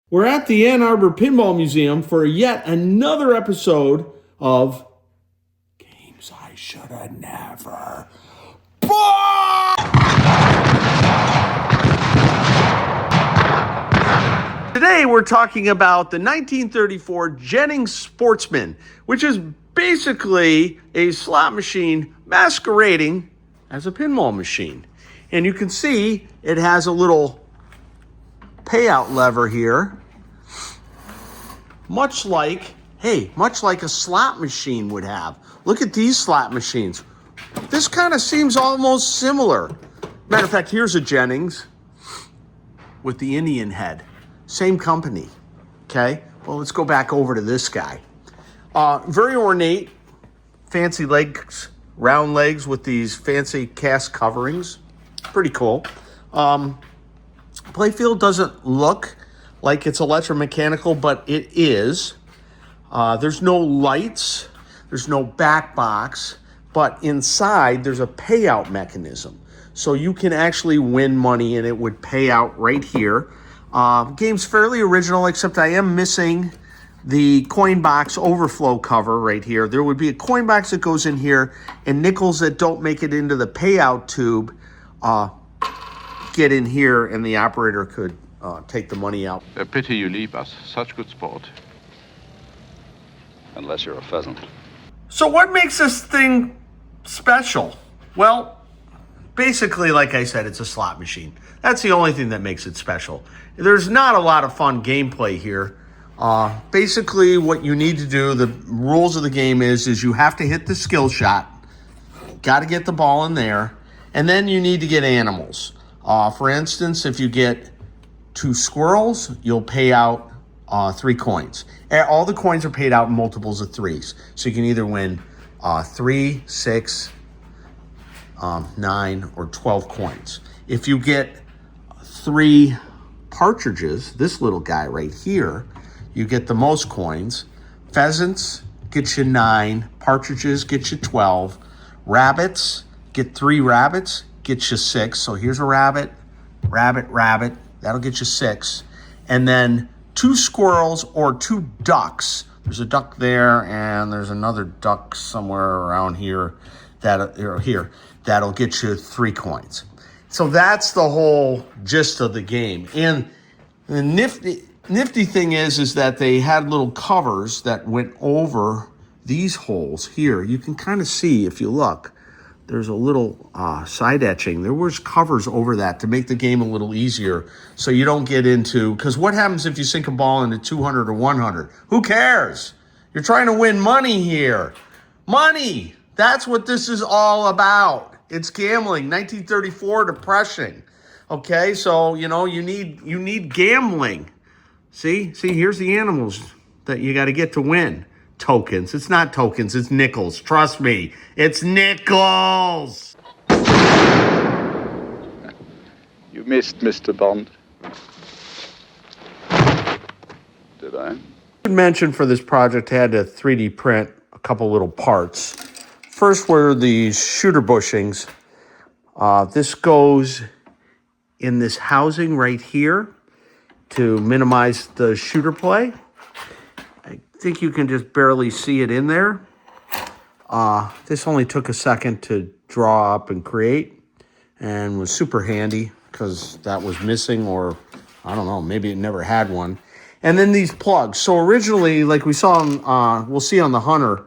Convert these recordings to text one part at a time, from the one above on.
We're at the Ann Arbor Pinball Museum for yet another episode of Games I Should Have Never Bought! Today we're talking about the 1934 Jennings Sportsman, which is basically a slot machine masquerading as a pinball machine. And you can see it has a little payout lever here, much like a slot machine would have. Look at these slot machines. This kind of seems almost similar. Matter of fact, here's a Jennings with the Indian head. Same company, okay? Well, let's go back over to this guy. Very ornate, fancy legs, round legs with these fancy cast coverings. Pretty cool. Playfield doesn't look like it's electromechanical, but it is. There's no lights, there's no back box, but inside there's a payout mechanism. So you can actually win money and it would pay out right here. Game's fairly original, except I am missing the coin box overflow cover right here. There would be a coin box that goes in here, and nickels that don't make it into the payout tube get in here, and the operator could take the money out. A pity you leave us. Such good sport. Unless you're a pheasant. So what makes this thing special? Well, basically, like I said, it's a slot machine. That's the only thing that makes it special. There's not a lot of fun gameplay here. Basically, what you need to do, the rules of the game is you have to hit the skill shot. Got to get the ball in there. And then you need to get animals. For instance, if you get 2 squirrels, you'll pay out 3 coins. All the coins are paid out in multiples of 3s. So you can either win 3, 6, 9, or 12 coins. If you get 3 partridges, this little guy right here, you get the most coins. Pheasants get you 9. Partridges get you 12. Rabbits, get 3 rabbits, get you 6. So here's a rabbit, rabbit. That'll get you 6. And then 2 squirrels or 2 ducks. There's a duck there, and there's another duck somewhere around here. That'll get you 3 coins. So that's the whole gist of the game. And the nifty thing is that they had little covers that went over these holes here. You can kind of see if you look. There's a little side etching. There was covers over that to make the game a little easier, so you don't get into, because what happens if you sink a ball into 200 or 100? Who cares? You're trying to win money here. Money! That's what this is all about. It's gambling. 1934 depression. Okay, so you need gambling. See, here's the animals that you got to get to win. Tokens. It's not tokens, it's nickels. Trust me, it's nickels. You missed, Mr. Bond. Did I? I should mention for this project, I had to 3D print a couple little parts. First were these shooter bushings. This goes in this housing right here to minimize the shooter play. I think you can just barely see it in there. This only took a second to draw up and create, and was super handy because that was missing, or I don't know, maybe it never had one. And then these plugs. So originally, like we saw on, we'll see on the Hunter,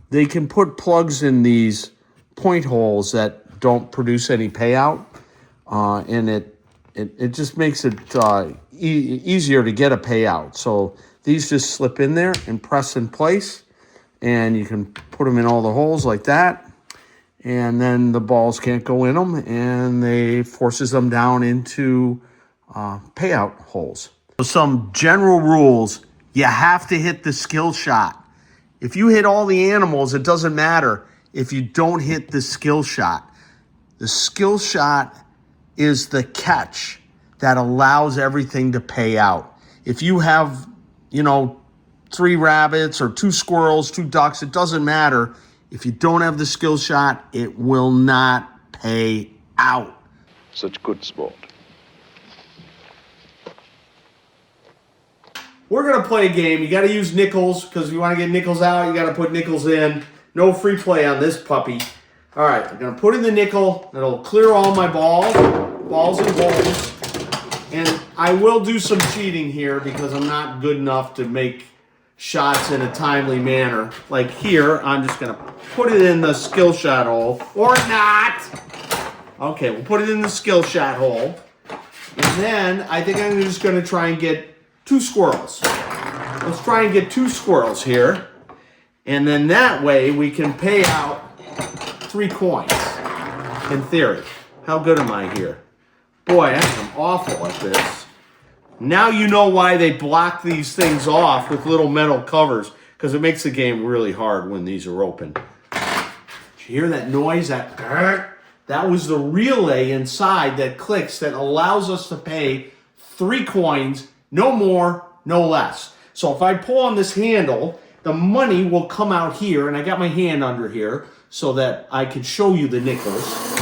they can put plugs in these point holes that don't produce any payout, and it just makes it easier to get a payout. So these just slip in there and press in place, and you can put them in all the holes like that, and then the balls can't go in them, and they forces them down into payout holes. So some general rules: you have to hit the skill shot. If you hit all the animals, it doesn't matter if you don't hit the skill shot. The skill shot is the catch that allows everything to pay out. If you have, 3 rabbits or 2 squirrels, 2 ducks, it doesn't matter. If you don't have the skill shot, it will not pay out. Such good sport. we're going to play a game. You got to use nickels because if you want to get nickels out, you got to put nickels in. No free play on this puppy. All right, I'm going to put in the nickel. It'll clear all my balls and holes. And I will do some cheating here because I'm not good enough to make shots in a timely manner. Like here, I'm just going to put it in the skill shot hole. Or not. Okay, we'll put it in the skill shot hole. And then I think I'm just going to try and get 2 squirrels. Let's try and get 2 squirrels here. And then that way we can pay out 3 coins, in theory. How good am I here? Boy, I'm awful at this. Now you know why they block these things off with little metal covers, because it makes the game really hard when these are open. Did you hear that noise? That was the relay inside that clicks that allows us to pay 3 coins, no more, no less. So if I pull on this handle, the money will come out here, and I got my hand under here so that I can show you the nickels.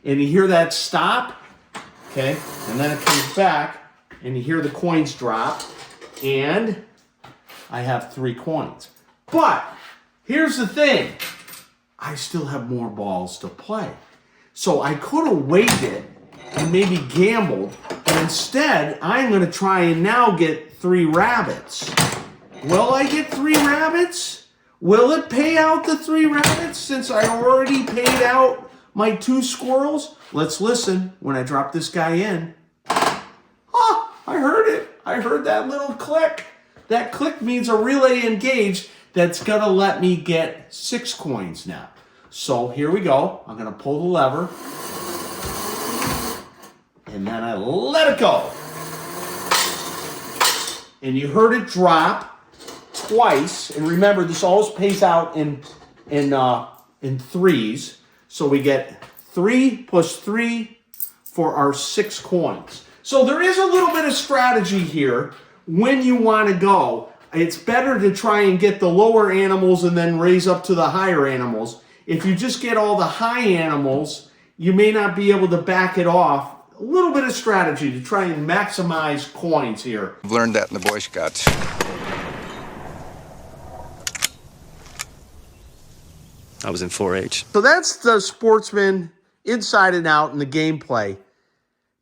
And you hear that stop, okay? And then it comes back, and you hear the coins drop, and I have 3 coins. But here's the thing. I still have more balls to play. So I could have waited and maybe gambled, but instead, I'm going to try and now get 3 rabbits. Will I get 3 rabbits? Will it pay out the 3 rabbits since I already paid out my 2 squirrels? Let's listen when I drop this guy in. Oh, I heard it. I heard that little click. That click means a relay engaged that's going to let me get 6 coins now. So here we go. I'm going to pull the lever. And then I let it go. And you heard it drop twice. And remember, this always pays out in 3s. So we get 3 plus 3 for our 6 coins. So there is a little bit of strategy here when you want to go. It's better to try and get the lower animals and then raise up to the higher animals. If you just get all the high animals, you may not be able to back it off. A little bit of strategy to try and maximize coins here. I've learned that in the Boy Scouts. I was in 4-H. So that's the Sportsman inside and out in the gameplay.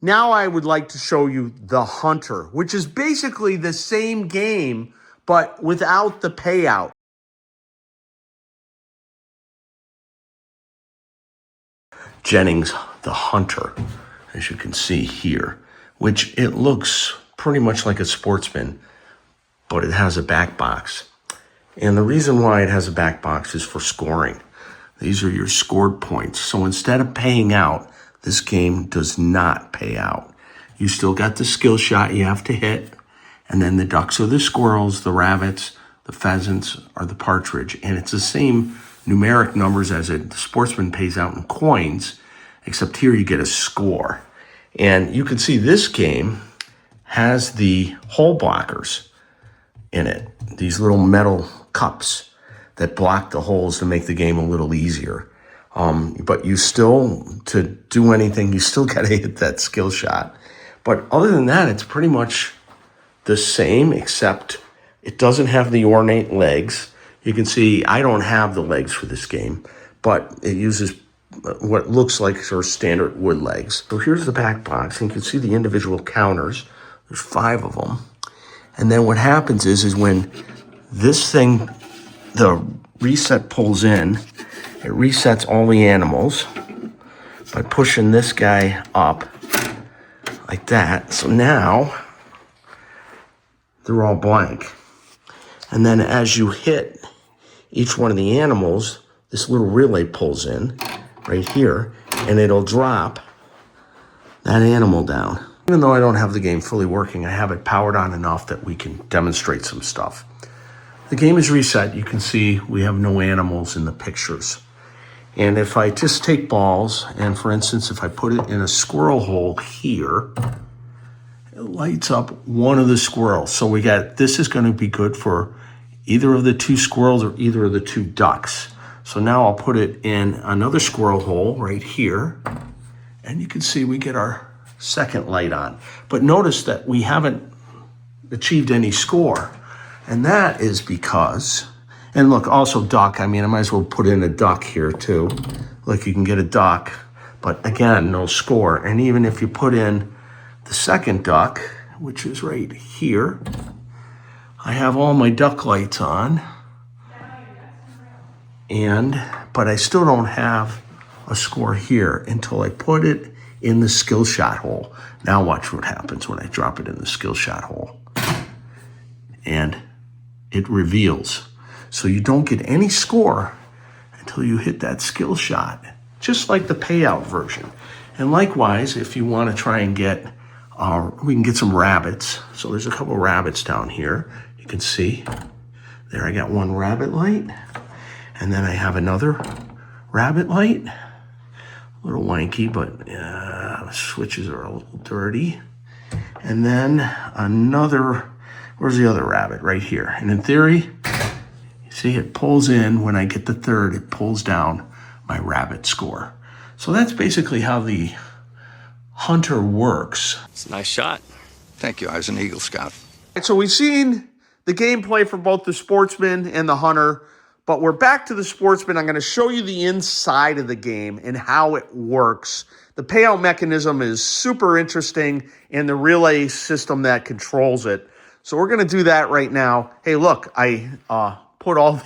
Now I would like to show you the Hunter, which is basically the same game, but without the payout. Jennings The Hunter, as you can see here, which it looks pretty much like a Sportsman, but it has a back box. And the reason why it has a back box is for scoring. These are your scored points. So instead of paying out, this game does not pay out. You still got the skill shot you have to hit, and then the ducks are the squirrels, the rabbits, the pheasants are the partridge. And it's the same numeric numbers as the Sportsman pays out in coins, except here you get a score. And you can see this game has the hole blockers in it, these little metal cups that block the holes to make the game a little easier. But you still, to do anything, you still got to hit that skill shot. But other than that, it's pretty much the same, except it doesn't have the ornate legs. You can see I don't have the legs for this game, but it uses what looks like sort of standard wood legs. So here's the back box, and you can see the individual counters. There's 5 of them. And then what happens is when this thing, the reset pulls in, it resets all the animals by pushing this guy up like that. So now they're all blank. And then as you hit each one of the animals, this little relay pulls in right here, and it'll drop that animal down. Even though I don't have the game fully working, I have it powered on enough that we can demonstrate some stuff. The game is reset. You can see we have no animals in the pictures. And if I just take balls, and for instance, if I put it in a squirrel hole here, it lights up one of the squirrels. So we got, this is going to be good for either of the 2 squirrels or either of the 2 ducks. So now I'll put it in another squirrel hole right here, and you can see we get our second light on. But notice that we haven't achieved any score. And that is because, and look, also duck. I mean, I might as well put in a duck here too. Look, you can get a duck, but again, no score. And even if you put in the second duck, which is right here, I have all my duck lights on, but I still don't have a score here until I put it in the skill shot hole. Now watch what happens when I drop it in the skill shot hole. And it reveals. So you don't get any score until you hit that skill shot, just like the payout version. And likewise, if you want to try and get, we can get some rabbits. So there's a couple rabbits down here. You can see there I got one rabbit light, and then I have another rabbit light. A little wanky, but the switches are a little dirty. And then another, where's the other rabbit? Right here. And in theory, you see it pulls in. When I get the third, it pulls down my rabbit score. So that's basically how the Hunter works. It's a nice shot. Thank you. I was an Eagle Scout. So we've seen the gameplay for both the Sportsman and the Hunter, but we're back to the Sportsman. I'm going to show you the inside of the game and how it works. The payout mechanism is super interesting, and the relay system that controls it. So we're going to do that right now. Hey, look, I put all the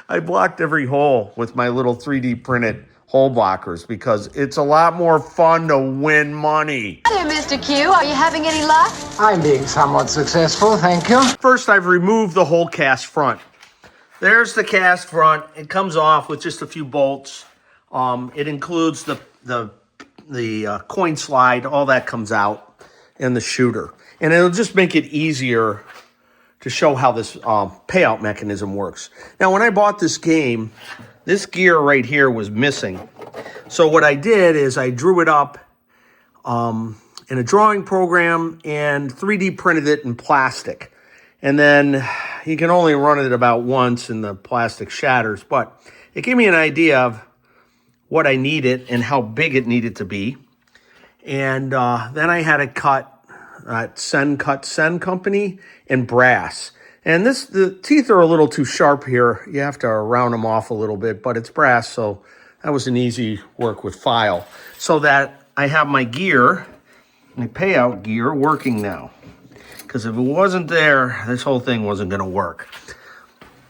I blocked every hole with my little 3D printed hole blockers because it's a lot more fun to win money. Hi there, Mr. Q. Are you having any luck? I'm being somewhat successful, thank you. First, I've removed the whole cast front. There's the cast front. It comes off with just a few bolts. It includes the coin slide. All that comes out, and the shooter. And it'll just make it easier to show how this payout mechanism works. Now, when I bought this game, this gear right here was missing. So what I did is I drew it up in a drawing program and 3D printed it in plastic. And then you can only run it about once and the plastic shatters, but it gave me an idea of what I needed and how big it needed to be. And then I had it cut at Sen Company in brass. And the teeth are a little too sharp here. You have to round them off a little bit, but it's brass, so that was an easy work with file. So that I have my gear, my payout gear, working now. Because if it wasn't there, this whole thing wasn't going to work.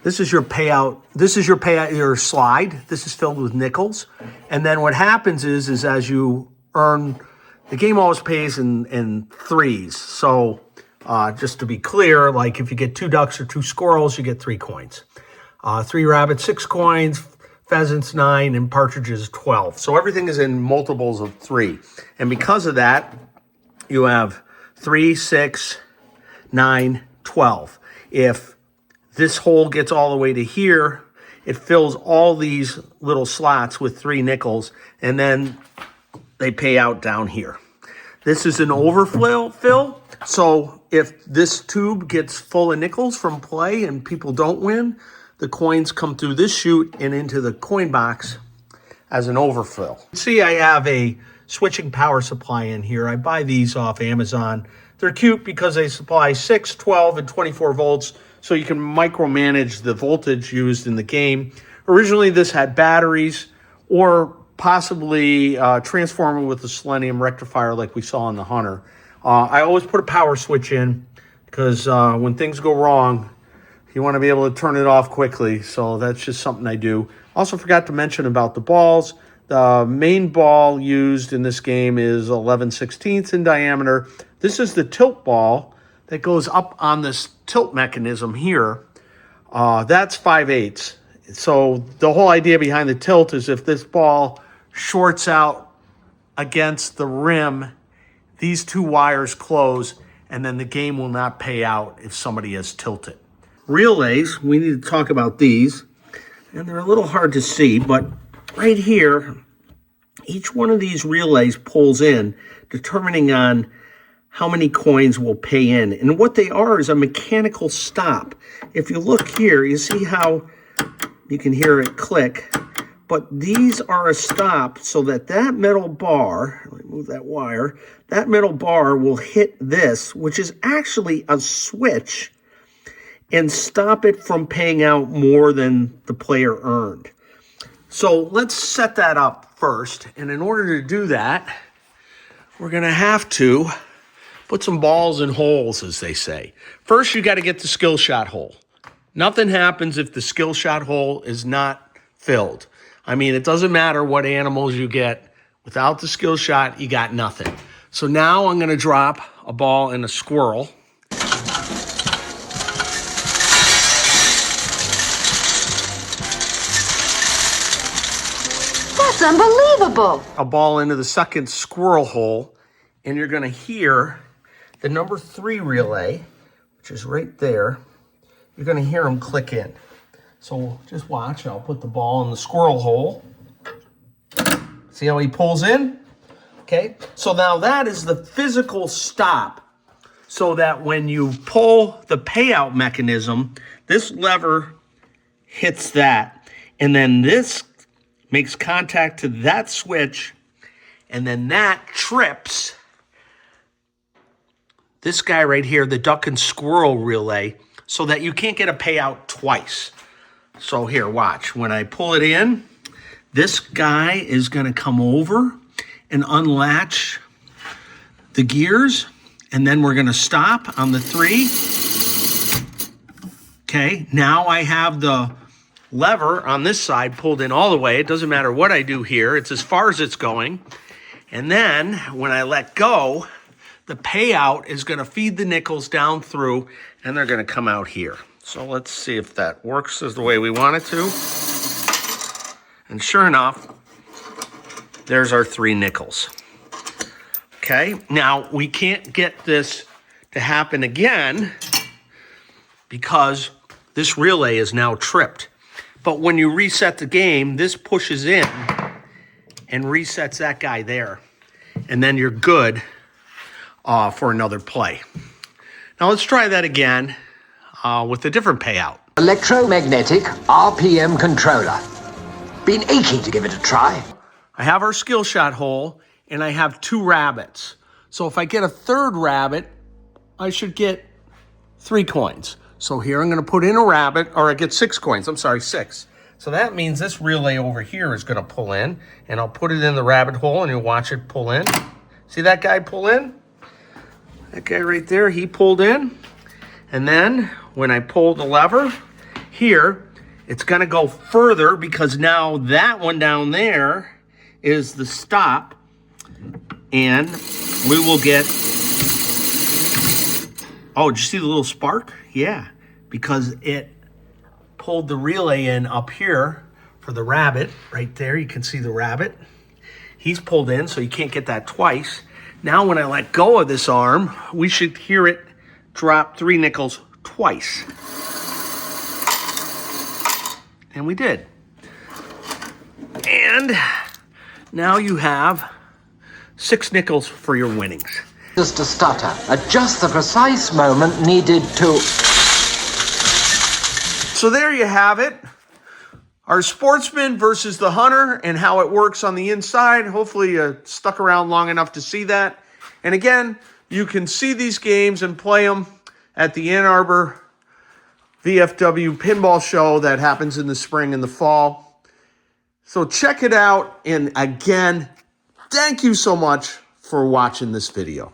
This is your payout. This is your slide. This is filled with nickels. And then what happens is as you earn, the game always pays in threes. So just to be clear, like if you get 2 ducks or 2 squirrels, you get 3 coins. 3 rabbits, 6 coins, pheasants, 9, and partridges, 12. So everything is in multiples of 3. And because of that, you have 3, 6, 9, 12. If this hole gets all the way to here, it fills all these little slots with 3 nickels, and then they pay out down here. This is an overfill, so if this tube gets full of nickels from play and people don't win, the coins come through this chute and into the coin box as an overfill. See, I have a switching power supply in here. I buy these off Amazon. They're cute because they supply 6, 12, and 24 volts, so you can micromanage the voltage used in the game. Originally, this had batteries or possibly transformer with a selenium rectifier like we saw in the Hunter. I always put a power switch in because when things go wrong, you want to be able to turn it off quickly. So that's just something I do. Also forgot to mention about the balls. The main ball used in this game is 11/16 in diameter. This is the tilt ball that goes up on this tilt mechanism here. That's 5/8. So the whole idea behind the tilt is if this ball shorts out against the rim, these 2 wires close, and then the game will not pay out if somebody has tilted. Relays, we need to talk about these, and they're a little hard to see, but right here, each one of these relays pulls in, determining on how many coins will pay in. And what they are is a mechanical stop. If you look here, you see how you can hear it click, but these are a stop so that that metal bar, let me move that wire, that metal bar will hit this, which is actually a switch, and stop it from paying out more than the player earned. So let's set that up first. And in order to do that, we're going to have to put some balls in holes, as they say. First, you got to get the skill shot hole. Nothing happens if the skill shot hole is not filled. I mean, it doesn't matter what animals you get. Without the skill shot, you got nothing. So now I'm going to drop a ball in a squirrel. That's unbelievable. A ball into the second squirrel hole, and you're going to hear the number 3 relay, which is right there. You're going to hear them click in. So just watch. I'll put the ball in the squirrel hole. See how he pulls in? Okay. So now that is the physical stop, so that when you pull the payout mechanism, this lever hits that, and then this makes contact to that switch, and then that trips this guy right here, the duck and squirrel relay, so that you can't get a payout twice. So here, watch. When I pull it in, this guy is going to come over and unlatch the gears, and then we're going to stop on the 3. Okay, now I have the lever on this side pulled in all the way. It doesn't matter what I do here. It's as far as it's going. And then when I let go, the payout is going to feed the nickels down through, and they're going to come out here. So let's see if that works as the way we want it to. And sure enough, there's our 3 nickels. Okay, now we can't get this to happen again because this relay is now tripped. But when you reset the game, this pushes in and resets that guy there. And then you're good for another play. Now let's try that again with a different payout. Electromagnetic RPM controller. Been aching to give it a try. I have our skill shot hole, and I have 2 rabbits. So if I get a 3rd rabbit, I should get 3 coins. So here I'm going to put in a rabbit, or I get 6 coins. I'm sorry, 6. So that means this relay over here is going to pull in, and I'll put it in the rabbit hole, and you'll watch it pull in. See that guy pull in? That guy right there, he pulled in. And then when I pull the lever here, it's going to go further because now that one down there is the stop. And we will get... Oh, did you see the little spark? Yeah, because it pulled the relay in up here for the rabbit. Right there, you can see the rabbit. He's pulled in, so you can't get that twice. Now when I let go of this arm, we should hear it drop 3 nickels twice. And we did. And now you have 6 nickels for your winnings. Just a stutter at just the precise moment needed to... So there you have it. Our Sportsman versus the Hunter and how it works on the inside. Hopefully you stuck around long enough to see that. And again, you can see these games and play them at the Ann Arbor VFW pinball show that happens in the spring and the fall. So check it out. And again, thank you so much for watching this video.